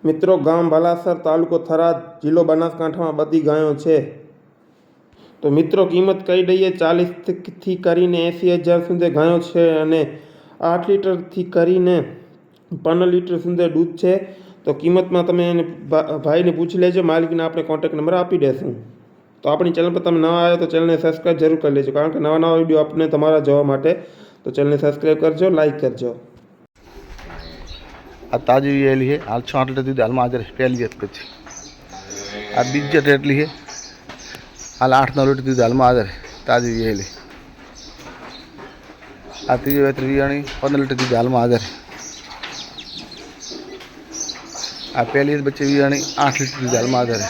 મિત્રો ગામ ભાલાસર તાલુકો થરાદ જિલ્લો બનાસકાંઠામાં બધી ગાયો છે। તો મિત્રો કિંમત કહી દઈએ 40થી કરીને 80,000 સુધી ગાયો છે અને 8 લીટરથી કરીને 15 લીટર સુધી દૂધ છે। તો કિંમતમાં તમે એને ભાઈને પૂછી લેજો, માલિકને આપણે કોન્ટેક્ટ નંબર આપી દેશું। તો આપણી ચેનલ પર તમે નવા આવ્યો તો ચેનલને સબસ્ક્રાઈબ જરૂર કરી લેજો, કારણ કે નવા નવા વિડીયો આપણે તમારા જોવા માટે। તો ચેનલને સબસ્ક્રાઈબ કરજો, લાઈક કરજો। आ ताजी वेली है हाल 6 लीटर दूध हाल में हाजर पहली वेत पे आ बीज रेटली है हाल 8-9 लीटर दूध हाल में हाजर ताजी वेली आ तीजी वेत वियाणी 15 लीटर दूध हाल में हाजर आ पहली बच्चे वियाणी 8 लीटर दूध हाल में हाजर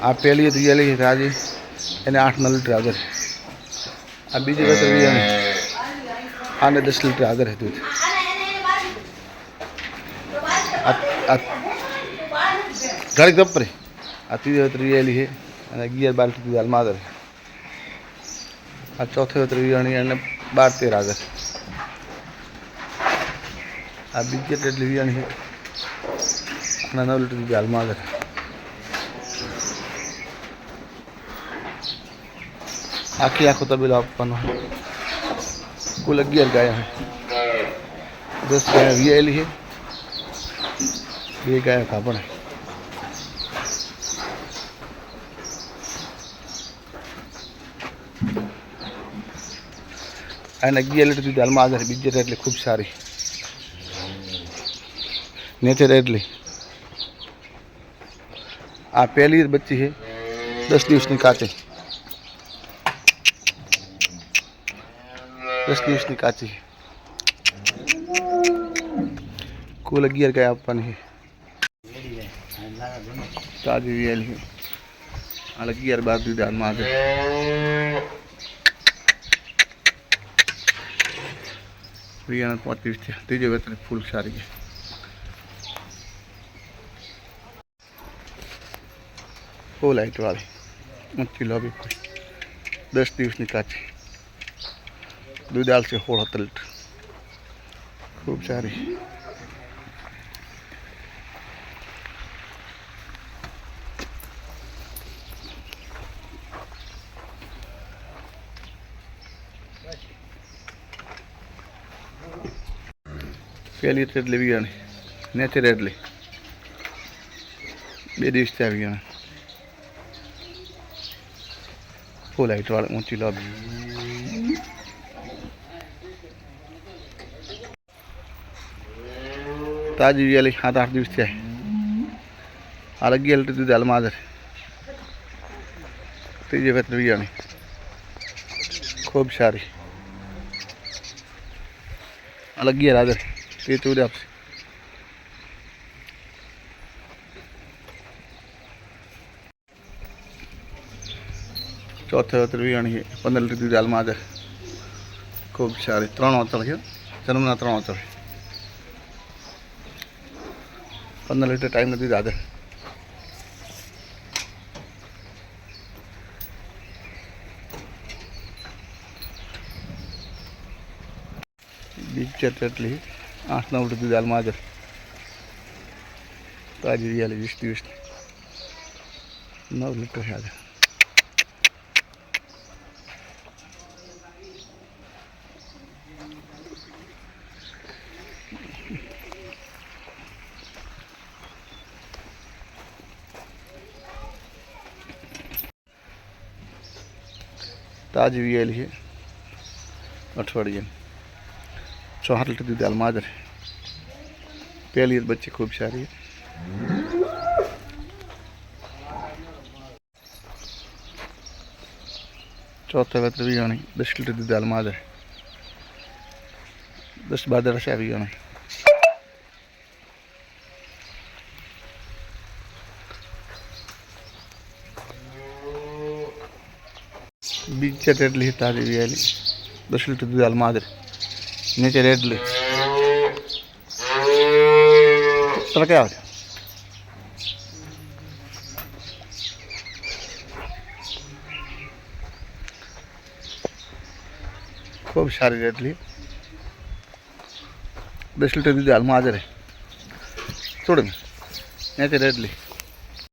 आ पहली वेली है ताजी एने 8-9 लीटर हाजर आ बीजी वेत वियाणी आने 10 लीटर हाजर है दूध। घड़ी कपरे आ तीजे वेली है 11-12 लीटर हाल में हाजर आ चौथे वेत वियाणी 12-13 हाजर आ बीजे रेटली वियाणी है 9 लीटर दूध हाल में हाजर आखी आखो तबेलो आपवानो कुल 11 गाय है 10 गाय वियाली है 2 गाय खापण है। एने 11 लीटर दूध हाल में हाजर बीजे रेटली खूब सारी नेचे रेटली आ पहली बच्ची है 10 दिवस काची 10 दिवस काची कुल 11 गाय आपवानी है ताजी वेली है हाल 11-12 दूध हाल में हाजर वियाण 35 थे तीजे वेतन फूल सारी है। फूल लाइट वाली ऊँची लॉबी 10 दिवस काची दूध हाल से 16 लीटर खूब सारी। पहली रेटली वियाणी नेचे रेटली 2 दिवस थया वियाणी फूल हाइट वाली ऊँची लॉबी ताजी वेली 7-8 दिवस थया हाल 11 लीटर दूध हाल में हाजर तीजे वेत वियाणी खूब सारी हाल 11 हाजर ये चूड़े आपसे चौथे वेत वियाणी है 15 लीटर दूध हाल में हाजर खूब सारी 3 औचल है जन्मना 3 औचल 15 लीटर टाइम दूध हाजर। बीज रेटली 8-9 लीटर दूध हाल में हाजर ताजी वेली 20 दिवस 9 लीटर हाजर। ताजी वेली है अठवाडिये 4 लीटर दूध हाल में हाजर पहली बच्ची खूब सारी है। चौथे वेत वियाणी 10 लीटर दूध हाल में हाजर 10-12 से वियाणी बीज रेटली है ताजी वेली 10 लीटर दूध हाल में हाजर नीचे रेटली चल क्या खूब सारी रेटली 10 लीटर दूध हाल में हाजर है। చూడండి నేనైతే రెడ్లీ